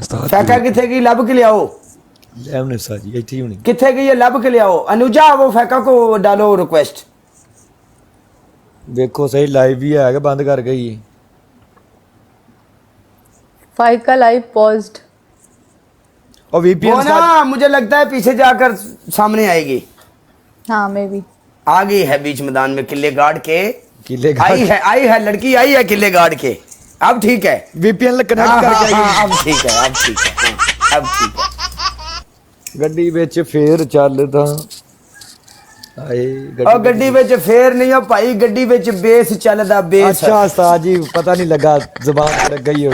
फैका किथे गई, लब के लियाओ। लेमने साजी इतनी होनी किथे गई है, लब के लियाओ। अनुजा वो फैका को डालो रिक्वेस्ट। देखो सही लाइव भी है कि बंद कर गई। फाइका लाइव पॉज्ड। और वीपीएन वो ना मुझे लगता है पीछे जाकर सामने आएगी। हाँ मे भी आ गई है बीच मैदान में किले गार्ड के। किले आई है लड़की आई है किले गार्ड के। अब ठीक है, वीपीएन कनेक्ट हाँ, करके हाँ, अब ठीक है, अब ठीक है, हाँ, अब ठीक है। गड्डी विच फेर चलदा आए और गड्डी विच फेर नहीं हो भाई, गड्डी विच बेस चलदा बेस। अच्छा उस्ताद जी पता नहीं लगा जुबान लग गई हो।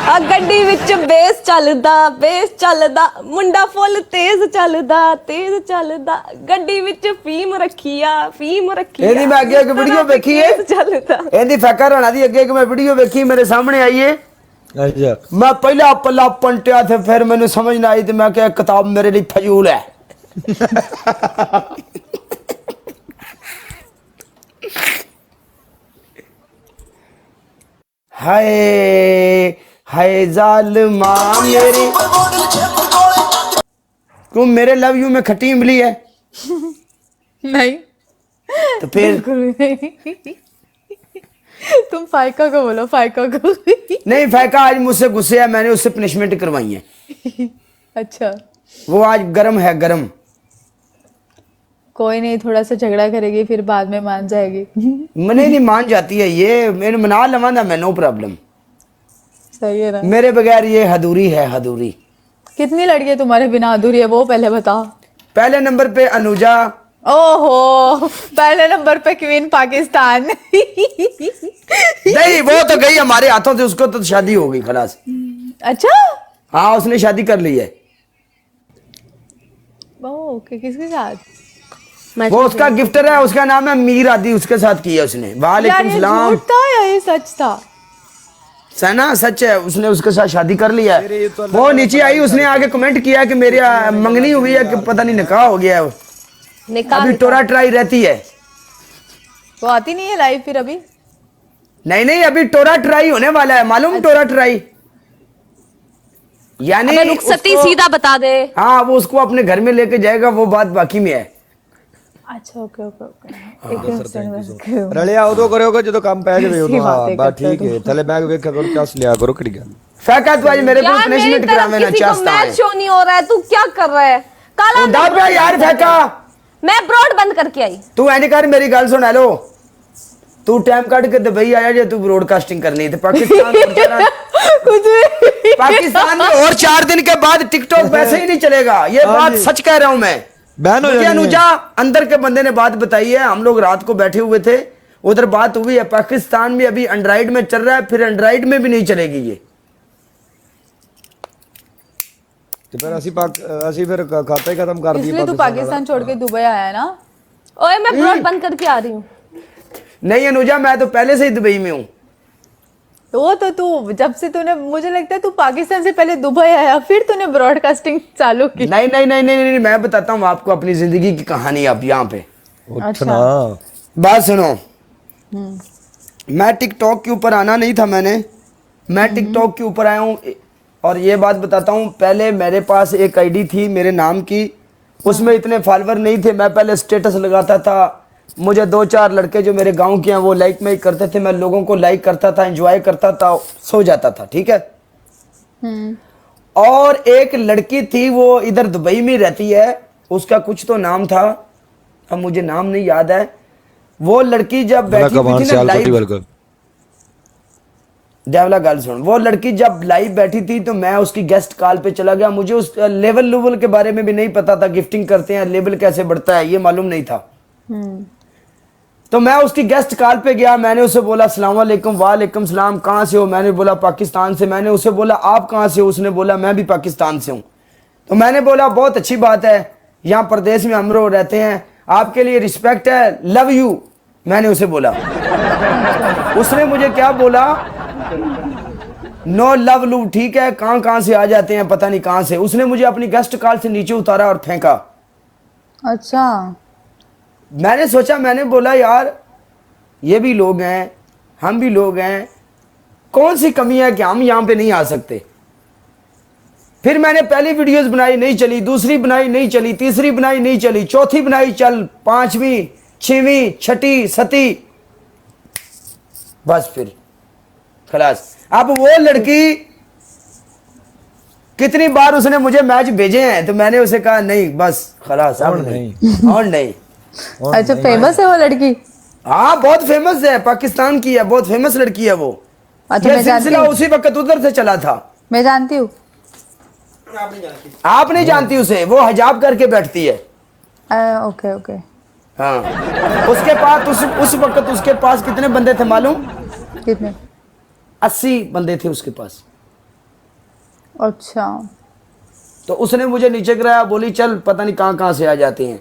आ गड्डी विच बेस चलदा मुंडा फुल तेज चलदा गड्डी विच फीम रखी आ ਇਹਦੀ मैं अगे एक वीडियो देखी है, चलदा ਇਹਦੀ फैका राणा दी अगे एक मैं वीडियो देखी, मेरे सामने आई है। अच्छा मैं पहला पल्ला पंटिया थे, फिर मैंने समझ ना आई, तो मैं क्या किताब मेरे लिए फजूल है। हाय हाय जालिमा मेरी, तू मेरे लव यू में खट्टी इमली है नहीं तो फिर बिल्कुल भी नहीं। तुम फाइका को बोलो, फाइका को। नहीं, फैका आज मुझसे गुस्से है, मैंने उससे पनिशमेंट करवाई है। अच्छा वो आज गरम है, गरम। कोई नहीं, थोड़ा सा झगड़ा करेगी फिर बाद में मान जाएगी। मने नहीं मान जाती है ये, मैंने मना लवा ना, मैं नो प्रॉब्लम। सही है ना। मेरे बगैर ये अधूरी है, अधूरी। कितनी लड़कियां तुम्हारे बिना अधूरी है वो पहले बताओ। पहले नंबर पे अनुजा। ओहो, पहले नंबर पे क्वीन पाकिस्तान। नहीं वो तो गई हमारे हाथों से, उसको तो शादी हो गई खलास। अच्छा हाँ उसने शादी कर ली है। ओके, किसके साथ? वो उसका गिफ्टर है, उसका नाम है मीर आदि, उसके साथ किया उसने। यार वालेकुम ये सलाम। झूठ था या ये सच था? सना सच है, उसने उसके साथ शादी कर लिया है। वो नीचे आई, उसने आगे कमेंट किया कि मेरी मंगनी हुई है कि पता नहीं निकाह हो गया है। अभी टोरा ट्राई रहती है। वो आती नहीं है लाइव फिर अभी? नहीं नहीं, अभी टोरा ट्राई होने वाला है, मालूम? टोरा ट्राई यानी रुखसती सीधा बता दे। हाँ वो उसको अपने घर में लेके जाएगा, वो बात बाकी में है। अच्छा ओके ओके ओके। रलिया उदो करोगे जो काम पै जावे उदो। हां बात ठीक है, थले बैग वेखा करो क्या लिया करो कट गया। फैका तू आज मेरे को यार मेरी पनिशमेंट तरफ करावे ना किसी को चाहता है। मैच शो नहीं हो रहा है, तू क्या कर रहा है? काला दाबा यार फैका, मैं ब्रॉड बंद करके आई। तू ऐसे कर, मेरी गल सुन। हेलो, तू टाइम काट के दुबई आया जे तू ब्रॉडकास्टिंग करनी है, तो पाकिस्तान में और 4 दिन के बाद टिकटॉक वैसे ही नहीं चलेगा। ये बात सच कह रहा हूं मैं। बैन हो मुझे जाएगी। अनुजा अंदर के बंदे ने बात बताई है, हम लोग रात को बैठे हुए थे, उधर बात हुई है। पाकिस्तान में अभी एंड्राइड में चल रहा है, फिर एंड्राइड में भी नहीं चलेगी ये। तो फिर ਅਸੀਂ ਫਿਰ खाता ही खत्म कर दिया। इसलिए तू पाकिस्तान छोड़ के दुबई आया है ना? ओए मैं ब्रॉड बंद करके आ रही हूँ। नहीं अनुजा, मैं तो पहले से ही दुबई में हूँ। वो तो तू जब से तूने, मुझे लगता है तू पाकिस्तान से पहले दुबई आया फिर तूने ब्रॉडकास्टिंग चालू की। नहीं नहीं नहीं नहीं नहीं, मैं बताता हूँ आपको अपनी जिंदगी की कहानी। आप यहाँ पे उठना बात सुनो। मैं टिकटॉक के ऊपर आना नहीं था, मैं टिकटॉक के ऊपर आया हूँ। और ये बात बताता हूँ, पहले मेरे पास एक आईडी थी मेरे नाम की, उसमें इतने फॉलोवर नहीं थे। मैं पहले स्टेटस लगाता था, मुझे 2-4 लड़के जो मेरे गांव के हैं वो लाइक में करते थे, मैं लोगों को लाइक करता था, एंजॉय करता था, सो जाता था। ठीक है। और एक लड़की थी, वो इधर दुबई में रहती है, उसका कुछ तो नाम था, अब मुझे नाम नहीं याद है। वो लड़की जब बैठी हुई थी ना लाइव, देवला गल सुन, वो लड़की जब लाइव बैठी थी तो मैं उसकी गेस्ट कॉल पे चला गया। मुझे उस लेवल के बारे में भी नहीं पता था, गिफ्टिंग करते हैं, लेवल कैसे बढ़ता है ये मालूम नहीं था। तो मैं उसकी गेस्ट कॉल पे गया, मैंने उसे बोला अस्सलाम वालेकुम। वालेकुम सलाम, कहाँ से हो? मैंने बोला पाकिस्तान से। मैंने उसे बोला आप कहाँ से हो? उसने बोला मैं भी पाकिस्तान से हूँ। तो मैंने बोला बहुत अच्छी बात है, यहाँ प्रदेश में हम लोग रहते हैं, आपके लिए रिस्पेक्ट है, लव यू, मैंने उसे बोला। उसने मुझे क्या बोला, नो लव लू। ठीक है, कहाँ से आ जाते हैं पता नहीं कहाँ से। उसने मुझे अपनी गेस्ट कॉल से नीचे उतारा और फेंका। अच्छा, मैंने सोचा, मैंने बोला यार ये भी लोग हैं, हम भी लोग हैं, कौन सी कमी है कि हम यहाँ पे नहीं आ सकते। फिर मैंने पहली वीडियोस बनाई, नहीं चली, दूसरी बनाई, नहीं चली, तीसरी बनाई, नहीं चली, चौथी बनाई, चल, पांचवी, छठवीं, छठी, सती, बस फिर खलास। अब वो लड़की कितनी बार उसने मुझे मैच भेजे हैं, तो मैंने उसे कहा नहीं, बस खलास, अब नहीं और नहीं। अच्छा, फेमस है वो लड़की? हाँ, बहुत फेमस है, पाकिस्तान की है, बहुत फेमस लड़की है वो। अच्छा, ये मैं जानती सिलसिला हूँ, उसी वक्त उधर से चला था। मैं जानती हूँ। आप नहीं जानती उसे, वो हिजाब करके बैठती है। Okay okay. हाँ, उसके पास उस वक्त उसके पास कितने बंदे थे मालूम? कितने? 80 बंदे थे उसके पास। अच्छा। तो उसने मुझे नीचे गिराया, बोली चल, पता नहीं कहाँ कहाँ से आ जाते हैं।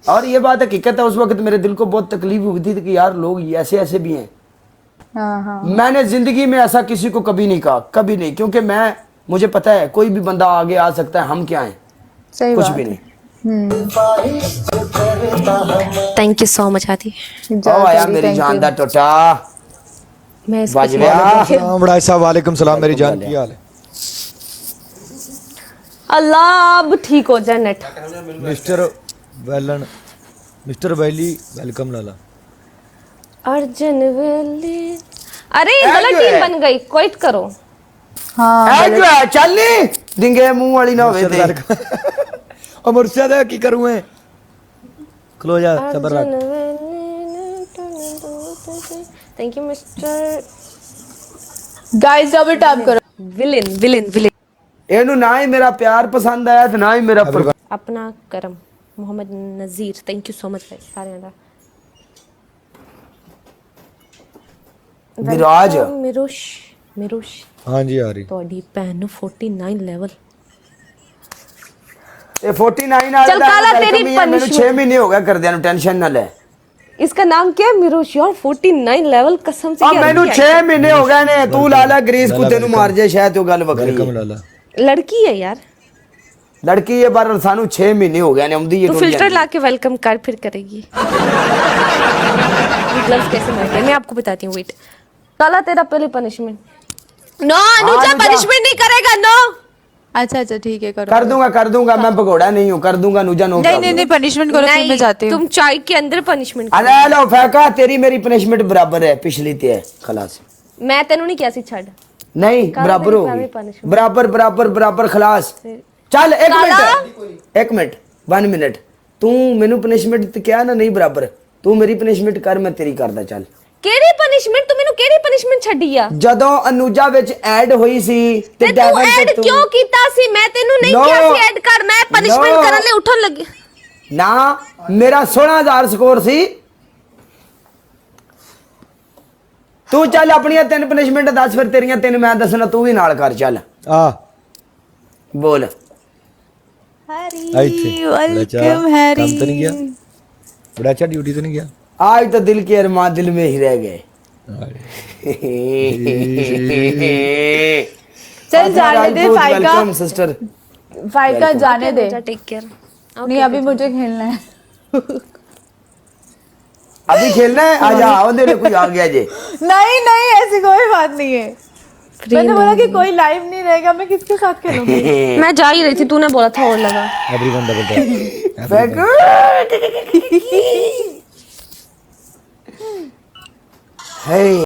और ये बात हकीकत है, उस वक्त मेरे दिल को बहुत तकलीफ हुई थी कि यार लोग ऐसे ऐसे भी हैं। हाँ हाँ। मैंने जिंदगी में ऐसा किसी को कभी नहीं कहा, कभी नहीं, क्योंकि मुझे पता है कोई भी बंदा आगे आ सकता है, हम क्या हैं, सही कुछ बात भी है। नहीं। थैंक यू सो मच आदि। ओ आया मेरी जान दा टोटा, मैं इसको बाज गया। हाँ बड़ा साहब, वालेकुम सलाम, मेरी जान की हाल है? अल्लाह अब ठीक हो जाए नेट। मिस्टर वैली वेलकम लाला। अर्जुन वैली, अरे ऐ गलत क्यों टीम है? बन गई, क्विट करो। हाँ, जो है चल नी डिंगे मुंह वाली ना होवे ते। और मुर्शिद है की करूँ है? खलो जा, सबर रख। Thank you mister guys double tap करो। Villain villain villain. एनू ना ही मेरा प्यार पसंद आया ते ना ही मेरा अपना करम मोहम्मद नजीर, थैंक यू सो मच सारे दा। विराज मिरुश मिरुश हाँ जी आ रही। ਤੁਹਾਡੀ ਭੈਣ ਨੂੰ 49 ਲੈਵਲ। ਇਹ 49 ਆ चल काला तेरी ਮੈਨੂੰ 6 punishment। ਮਹੀਨੇ ਹੋ ਗਏ ਕਰਦਿਆਂ ਨੂੰ, ਟੈਨਸ਼ਨ ਨਾ ਲੈ। इसका नाम क्या है? मिरुश यार 49 लेवल, कसम से। ਆ ਮੈਨੂੰ 6 ਮਹੀਨੇ ਹੋ ਗਏ ਨੇ, ਤੂੰ ਲਾ ਲੈ ਗਰੀਸ ਕੁੱਤੇ ਨੂੰ ਮਾਰ ਜੇ, ਸ਼ਾਇਦ ਉਹ ਗੱਲ ਵੱਖਰੀ वेलकम ਹੈ। लाला। लड़की है यार, ਲੜਕੀ ਇਹ ਬਾਰ ਸਾਨੂੰ 6 ਮਹੀਨੇ ਹੋ ਗਏ ਨੇ ਆਉਂਦੀ ਹੈ तो फिल्टर लाके वेलकम कर फिर करेगी। ग्लव्स कैसे मिलते हैं मैं आपको बताती हूँ, वेट। काला तेरा पहले punishment. No Anuja Anuja. Punishment नहीं करेगा, नो। अच्छा अच्छा ठीक है, करो। कर दूंगा मैं भगोड़ा नहीं हूँ, कर दूंगा नुजा नो नहीं नहीं नहीं, पनिशमेंट करो, फिर मैं जाती हूँ। तुम चाय के अंदर पनिशमेंट। अरे लो फेंका, तेरी मेरी पनिशमेंट बराबर है, पिछली ते है खलास। मैं तेनू नहीं किया सी छड़। नहीं काला बराबर मेरी होगी, प्राइमरी punishment। बराबर बराबर बराबर खलास। चल एक काला। मिनट 1 मिनट, तू मेनू पनिशमेंट क्या ना नहीं बराबर, तू मेरी पनिशमेंट कर, मैं तेरी करदा। चल केड़ी पनिशमेंट? तू मेनू केड़ी पनिशमेंट छड्डी आ? ਜਦੋਂ ਅਨੂਜਾ ਵਿੱਚ ਐਡ ਹੋਈ ਸੀ ਤੇ ਤੂੰ Devon ਐਡ ਤੇ ਕਿਉਂ ਕੀਤਾ ਸੀ? ਮੈਂ ਤੈਨੂੰ ਨਹੀਂ No। ਕਿਹਾ ਸੀ ਐਡ ਕਰ, ਮੈਂ ਪਨਿਸ਼ਮੈਂਟ No। ਕਰਨ ਲਈ ਉੱਠਣ ਲੱਗੀ। ਨਾ ਮੇਰਾ 16000 ਸਕੋਰ ਸੀ। ਤੂੰ ਚੱਲ ਆਪਣੀਆਂ 3 ਪਨਿਸ਼ਮੈਂਟ ਦੱਸ, ਫਿਰ ਤੇਰੀਆਂ 3 ਮੈਂ ਦੱਸਣਾ, ਤੂੰ ਵੀ ਨਾਲ ਕਰ। ਚੱਲ आ ਬੋਲ। आई थे। Welcome Harry. काम तो नहीं गया? बड़ा अच्छा ड्यूटी तो नहीं गया? आज तो दिल के अरमान दिल में ही रह गए। चल जाने दे फाइका, वेलकम सिस्टर। फाइका जाने दे। Take care. नहीं अभी मुझे खेलना है। अभी खेलना है, आजा आओ दे, कोई आ गया जे। नहीं नहीं, ऐसी कोई बात नहीं है। मैंने बोला कि कोई लाइव नहीं रहेगा, मैं किसके साथ खेलूंगी? मैं जा ही रही थी, तूने बोला था और लगा। Everyone double tap. फेंक। Hey